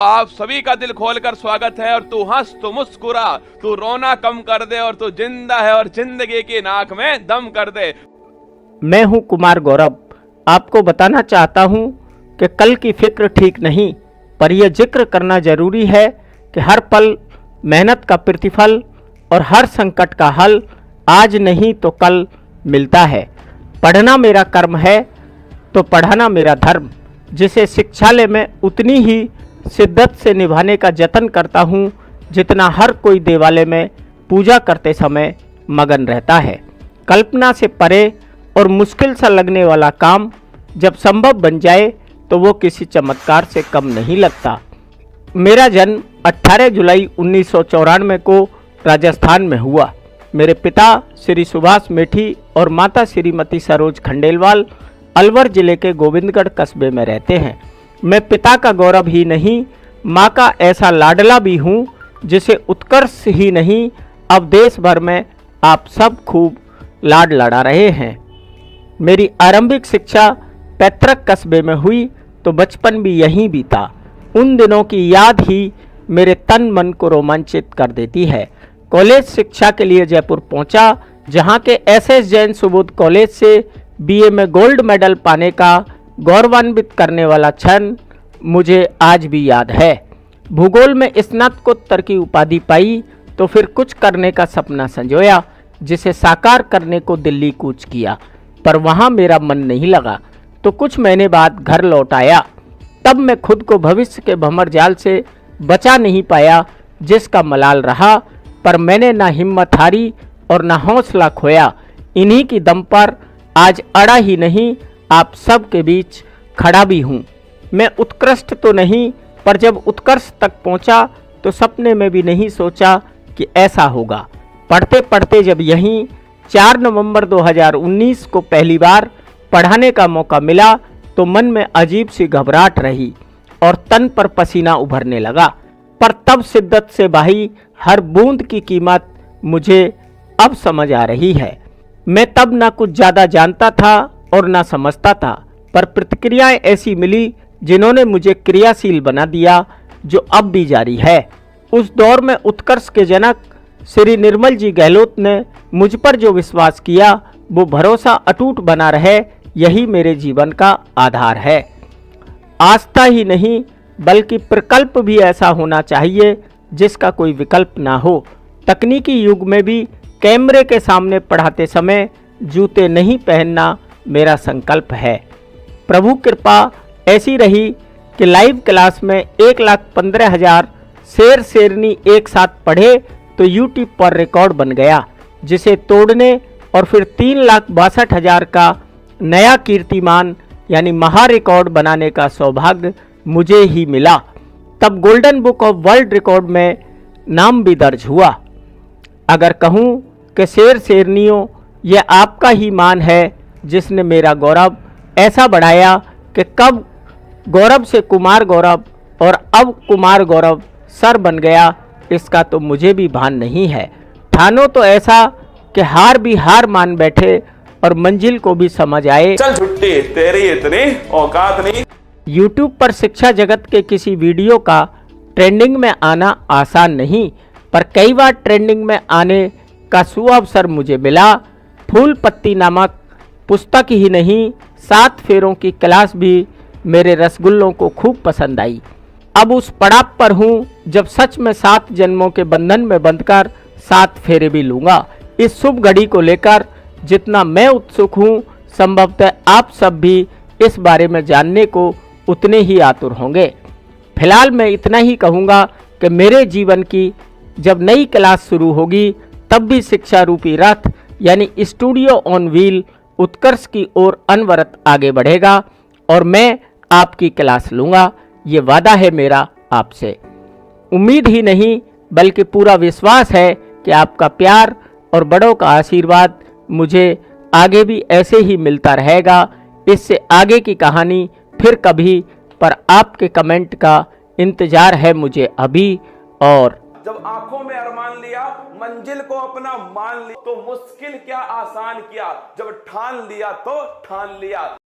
आप सभी का दिल खोलकर स्वागत है। और तू हंस, तू मुस्कुरा, तू रोना कम कर दे, और तू जिंदा है और जिंदगी की नाक में दम कर दे। मैं हूं कुमार गौरव। आपको बताना चाहता हूं कि कल की फिक्र ठीक नहीं, पर यह जिक्र करना जरूरी है कि हर पल मेहनत का प्रतिफल और हर संकट का हल आज नहीं तो कल मिलता है। पढ़ना मेरा कर्म है तो पढ़ाना मेरा धर्म, जिसे शिक्षालय में उतनी ही शिद्दत से निभाने का जतन करता हूँ जितना हर कोई देवालय में पूजा करते समय मगन रहता है। कल्पना से परे और मुश्किल सा लगने वाला काम जब संभव बन जाए तो वो किसी चमत्कार से कम नहीं लगता। मेरा जन्म 18 जुलाई 1994 को राजस्थान में हुआ। मेरे पिता श्री सुभाष मेठी और माता श्रीमती सरोज खंडेलवाल अलवर जिले के गोविंदगढ़ कस्बे में रहते हैं। मैं पिता का गौरव ही नहीं, माँ का ऐसा लाडला भी हूँ जिसे उत्कर्ष ही नहीं अब देश भर में आप सब खूब लाड लड़ा रहे हैं। मेरी आरंभिक शिक्षा पैतृक कस्बे में हुई तो बचपन भी यहीं बीता। उन दिनों की याद ही मेरे तन मन को रोमांचित कर देती है। कॉलेज शिक्षा के लिए जयपुर पहुंचा, जहां के एसएस जैन सुबोध कॉलेज से बीए में गोल्ड मेडल पाने का गौरवान्वित करने वाला क्षण मुझे आज भी याद है। भूगोल में स्नातकोत्तर की उपाधि पाई तो फिर कुछ करने का सपना संजोया, जिसे साकार करने को दिल्ली कूच किया, पर वहां मेरा मन नहीं लगा तो कुछ महीने बाद घर लौट आया। तब मैं खुद को भविष्य के भंवर जाल से बचा नहीं पाया जिसका मलाल रहा, पर मैंने ना हिम्मत हारी और ना हौसला खोया। इन्हीं की दम पर आज अड़ा ही नहीं, आप सब के बीच खड़ा भी हूँ। मैं उत्कृष्ट तो नहीं, पर जब उत्कर्ष तक पहुँचा तो सपने में भी नहीं सोचा कि ऐसा होगा। पढ़ते पढ़ते जब यहीं 4 नवंबर 2019 को पहली बार पढ़ाने का मौका मिला तो मन में अजीब सी घबराहट रही और तन पर पसीना उभरने लगा, पर तब शिद्दत से बही हर बूंद की कीमत मुझे अब समझ आ रही है। मैं तब ना कुछ ज़्यादा जानता था और ना समझता था, पर प्रतिक्रियाएं ऐसी मिली जिन्होंने मुझे क्रियाशील बना दिया, जो अब भी जारी है। उस दौर में उत्कर्ष के जनक श्री निर्मल जी गहलोत ने मुझ पर जो विश्वास किया वो भरोसा अटूट बना रहे, यही मेरे जीवन का आधार है। आस्था ही नहीं बल्कि प्रकल्प भी ऐसा होना चाहिए जिसका कोई विकल्प ना हो। तकनीकी युग में भी कैमरे के सामने पढ़ाते समय जूते नहीं पहनना मेरा संकल्प है। प्रभु कृपा ऐसी रही कि लाइव क्लास में 1,15,000 शेर शेरनी एक साथ पढ़े तो यूट्यूब पर रिकॉर्ड बन गया, जिसे तोड़ने और फिर 3,62,000 का नया कीर्तिमान यानी महा रिकॉर्ड बनाने का सौभाग्य मुझे ही मिला। तब golden book of world record में नाम भी दर्ज हुआ। अगर कहूँ कि शेर शेरनियों यह आपका ही मान है जिसने मेरा गौरव ऐसा बढ़ाया कि कब गौरव से कुमार गौरव और अब कुमार गौरव सर बन गया, इसका तो मुझे भी भान नहीं है। ठानो तो ऐसा कि हार भी हार मान बैठे और मंजिल को भी समझ आए। चल छुट्टी, तेरी इतनी औकात नहीं। यूट्यूब पर शिक्षा जगत के किसी वीडियो का ट्रेंडिंग में आना आसान नहीं, पर कई बार ट्रेंडिंग में आने का सुअवसर मुझे मिला। फूल पत्ती नामक पुस्तक ही नहीं, 7 फेरों की क्लास भी मेरे रसगुल्लों को खूब पसंद आई। अब उस पड़ाव पर हूँ जब सच में 7 जन्मों के बंधन में बंधकर 7 फेरे भी लूँगा। इस शुभ घड़ी को लेकर जितना मैं उत्सुक हूँ, संभवतः आप सब भी इस बारे में जानने को उतने ही आतुर होंगे। फिलहाल मैं इतना ही कहूँगा कि मेरे जीवन की जब नई क्लास शुरू होगी तब भी शिक्षा रूपी रथ यानी स्टूडियो ऑन व्हील उत्कर्ष की ओर अनवरत आगे बढ़ेगा और मैं आपकी क्लास लूँगा। ये वादा है मेरा आपसे। उम्मीद ही नहीं बल्कि पूरा विश्वास है कि आपका प्यार और बड़ों का आशीर्वाद मुझे आगे भी ऐसे ही मिलता रहेगा। इससे आगे की कहानी फिर कभी, पर आपके कमेंट का इंतजार है मुझे अभी। और जब आंखों में अरमान लिया, मंजिल को अपना मान लिया, तो मुश्किल क्या आसान किया, जब ठान लिया तो ठान लिया।